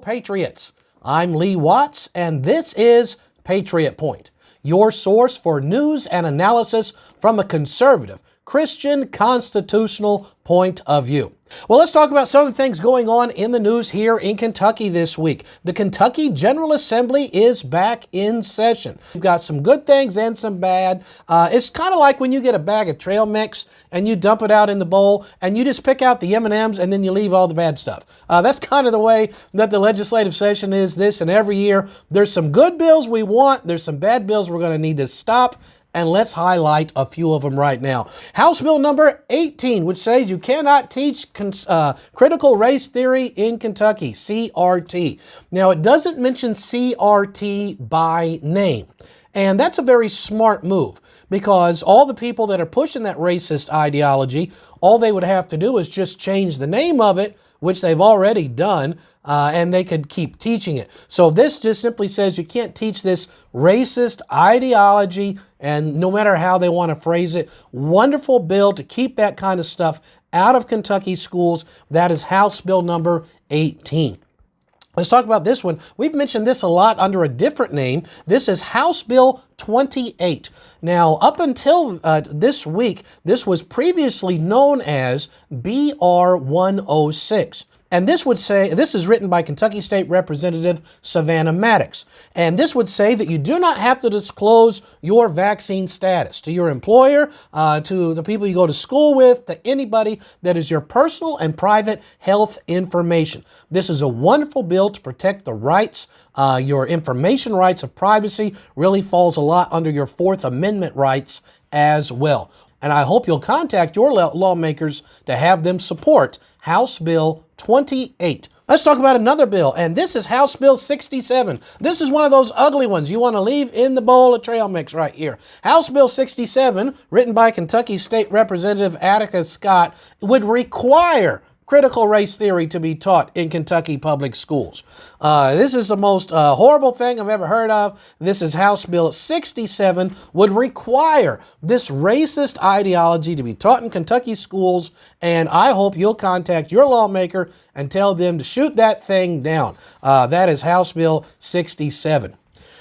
Patriots. I'm Lee Watts, and this is Patriot Point, your source for news and analysis from a conservative, Christian, constitutional point of view. Well, let's talk about some of the things going on in the news here in Kentucky this week. The Kentucky General Assembly is back in session. We've got some good things and some bad. It's kind of like when you get a bag of trail mix and you dump it out in the bowl and you just pick out the M&Ms and then you leave all the bad stuff. That's kind of the way that the legislative session is this and every year. There's some good bills we want. There's some bad bills we're going to need to stop. And let's highlight a few of them right now. House Bill number 18, which says you cannot teach critical race theory in Kentucky, CRT. Now, it doesn't mention CRT by name. And that's a very smart move because all the people that are pushing that racist ideology, all they would have to do is just change the name of it, which they've already done, and they could keep teaching it. So this just simply says you can't teach this racist ideology, and no matter how they want to phrase it, wonderful bill to keep that kind of stuff out of Kentucky schools. That is House Bill number 18. Let's talk about this one. We've mentioned this a lot under a different name. This is House Bill 28. Now, up until this week, this was previously known as BR 106. And this would say, this is written by Kentucky State Representative Savannah Maddox. And this would say that you do not have to disclose your vaccine status to your employer, to the people you go to school with, to anybody that is your personal and private health information. This is a wonderful bill to protect the rights, your information rights of privacy really falls a lot under your Fourth Amendment rights as well. And I hope you'll contact your lawmakers to have them support House Bill 28. Let's talk about another bill, and this is House Bill 67. This is one of those ugly ones you want to leave in the bowl of trail mix right here. House Bill 67, written by Kentucky State Representative Atticus Scott, would require critical race theory to be taught in Kentucky public schools. This is the most horrible thing I've ever heard of. This is House Bill 67, would require this racist ideology to be taught in Kentucky schools, and I hope you'll contact your lawmaker and tell them to shoot that thing down. That is House Bill 67.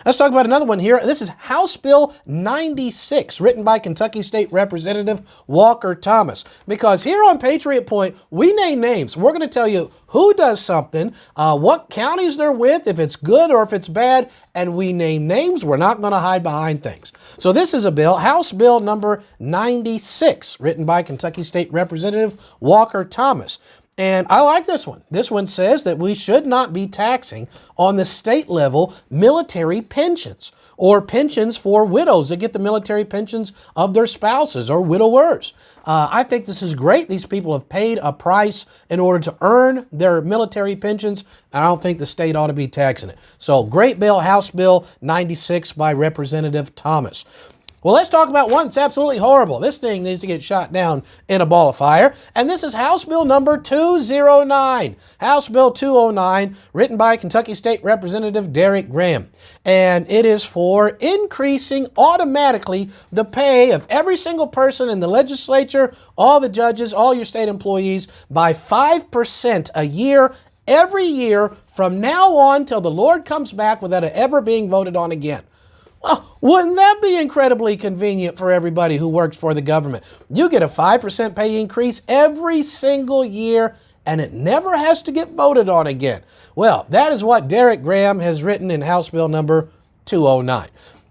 Let's talk about another one here. This is House Bill 96, written by Kentucky State Representative Walker Thomas. Because here on Patriot Point, we name names. We're going to tell you who does something, what counties they're with, if it's good or if it's bad, and we name names. We're not going to hide behind things. So this is a bill, House Bill number 96, written by Kentucky State Representative Walker Thomas. And I like this one. This one says that we should not be taxing on the state level military pensions or pensions for widows that get the military pensions of their spouses or widowers. I think this is great. These people have paid a price in order to earn their military pensions. I don't think the state ought to be taxing it. So great bill, House Bill 96 by Representative Thomas. Well, let's talk about one that's absolutely horrible. This thing needs to get shot down in a ball of fire. And this is House Bill number 209. House Bill 209, written by Kentucky State Representative Derek Graham. And it is for increasing automatically the pay of every single person in the legislature, all the judges, all your state employees by 5% a year, every year from now on till the Lord comes back without it ever being voted on again. Well, wouldn't that be incredibly convenient for everybody who works for the government? You get a 5% pay increase every single year, and it never has to get voted on again. Well, that is what Derek Graham has written in House Bill number 209.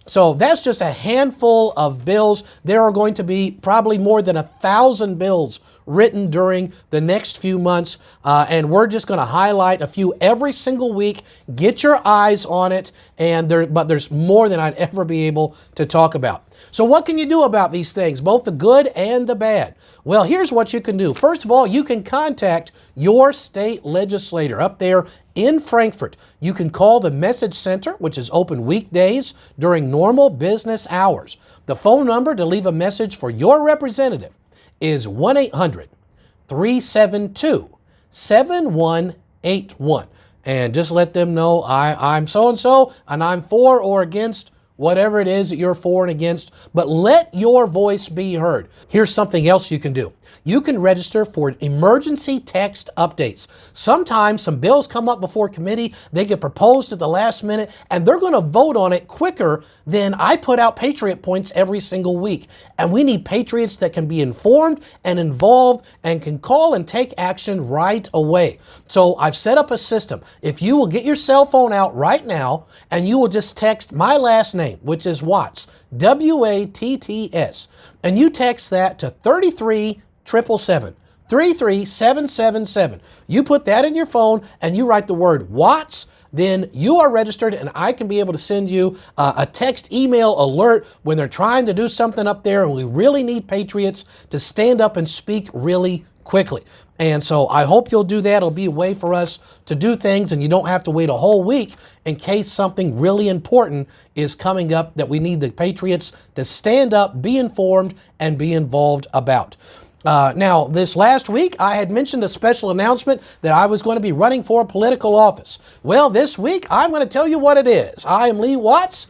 So that's just a handful of bills. There are going to be probably more than 1,000 bills written during the next few months, and we're just going to highlight a few every single week. Get your eyes on it, but there's more than I'd ever be able to talk about. So what can you do about these things, both the good and the bad? Well, here's what you can do. First of all, you can contact your state legislator up there in Frankfort. You can call the Message Center, which is open weekdays during normal business hours. The phone number to leave a message for your representative is 1-800-372-7181. And just let them know I'm so-and-so and I'm for or against whatever it is that you're for and against, but let your voice be heard. Here's something else you can do. You can register for emergency text updates. Sometimes some bills come up before committee, they get proposed at the last minute, and they're going to vote on it quicker than I put out Patriot Points every single week. And we need patriots that can be informed and involved and can call and take action right away. So I've set up a system. If you will get your cell phone out right now and you will just text my last name, which is Watts, W-A-T-T-S, and you text that to 33777. 33777. You put that in your phone and you write the word Watts, then you are registered and I can be able to send you a text email alert when they're trying to do something up there and we really need patriots to stand up and speak really quickly. And so I hope you'll do that. It'll be a way for us to do things and you don't have to wait a whole week in case something really important is coming up that we need the patriots to stand up, be informed, and be involved about. Now, this last week, I had mentioned a special announcement that I was going to be running for a political office. Well, this week, I'm going to tell you what it is. I am Lee Watts,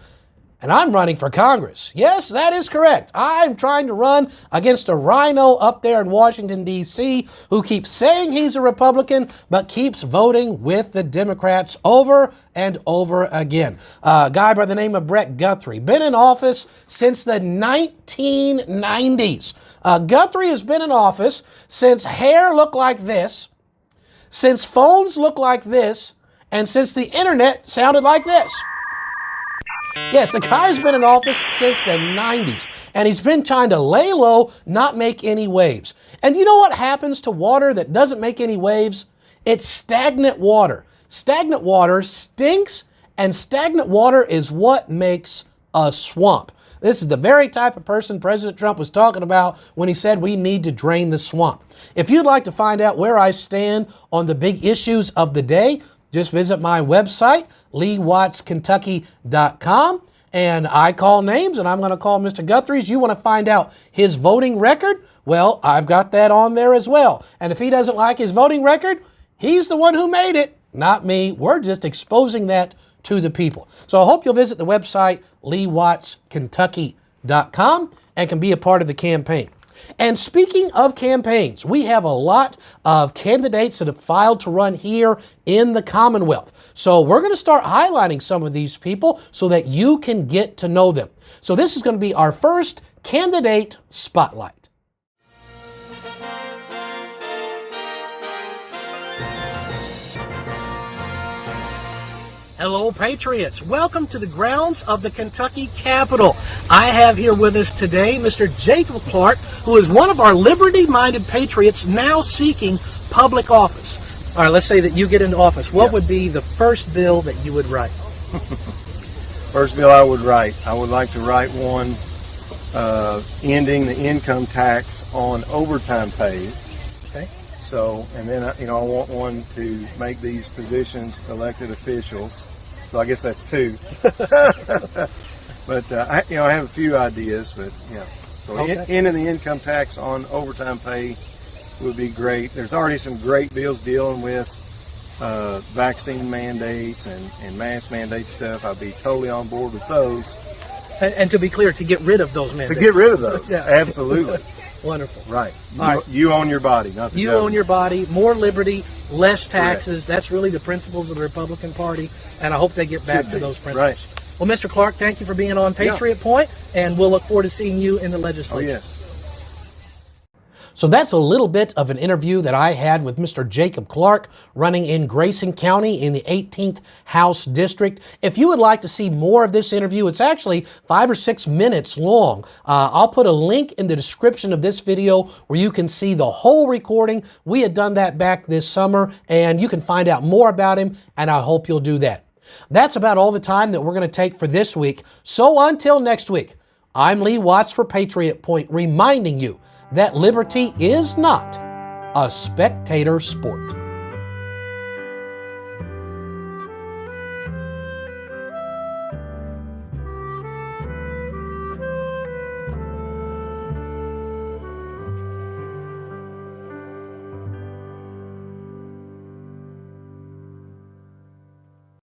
and I'm running for Congress. Yes, that is correct. I'm trying to run against a rhino up there in Washington, D.C., who keeps saying he's a Republican, but keeps voting with the Democrats over and over again. A guy by the name of Brett Guthrie, been in office since the 1990s. Guthrie has been in office since hair looked like this, since phones looked like this, and since the internet sounded like this. Yes, the guy's been in office since the 90s, and he's been trying to lay low, not make any waves. And you know what happens to water that doesn't make any waves? It's stagnant water. Stagnant water stinks, and stagnant water is what makes a swamp. This is the very type of person President Trump was talking about when he said we need to drain the swamp. If you'd like to find out where I stand on the big issues of the day, just visit my website, LeeWattsKentucky.com, and I call names, and I'm going to call Mr. Guthrie's. You want to find out his voting record? Well, I've got that on there as well. And if he doesn't like his voting record, he's the one who made it, not me. We're just exposing that to the people. So I hope you'll visit the website, LeeWattsKentucky.com, and can be a part of the campaign. And speaking of campaigns, we have a lot of candidates that have filed to run here in the Commonwealth. So we're going to start highlighting some of these people so that you can get to know them. So this is going to be our first candidate spotlight. Hello, Patriots. Welcome to the grounds of the Kentucky Capitol. I have here with us today Mr. Jacob Clark, who is one of our liberty-minded patriots now seeking public office. All right, let's say that you get into office. What would be the first bill that you would write? First bill I would write, I would like to write one ending the income tax on overtime pay. Okay. So, and then I want one to make these positions elected officials. So I guess that's two. But I have a few ideas. But yeah, so ending the income tax on overtime pay would be great. There's already some great bills dealing with vaccine mandates and mask mandate stuff. I'd be totally on board with those. And to be clear, to get rid of those mandates. To get rid of those, yeah. Absolutely. Wonderful. Right. Right. You own your body, not the You government. own your body, more liberty, less taxes. Correct. That's really the principles of the Republican Party, and I hope they get back to those principles. Right. Well, Mr. Clark, thank you for being on Patriot Point, and we'll look forward to seeing you in the legislature. Oh, yes. So that's a little bit of an interview that I had with Mr. Jacob Clark running in Grayson County in the 18th House District. If you would like to see more of this interview, it's actually 5 or 6 minutes long. I'll put a link in the description of this video where you can see the whole recording. We had done that back this summer, and you can find out more about him, and I hope you'll do that. That's about all the time that we're going to take for this week. So until next week, I'm Lee Watts for Patriot Point, reminding you that liberty is not a spectator sport.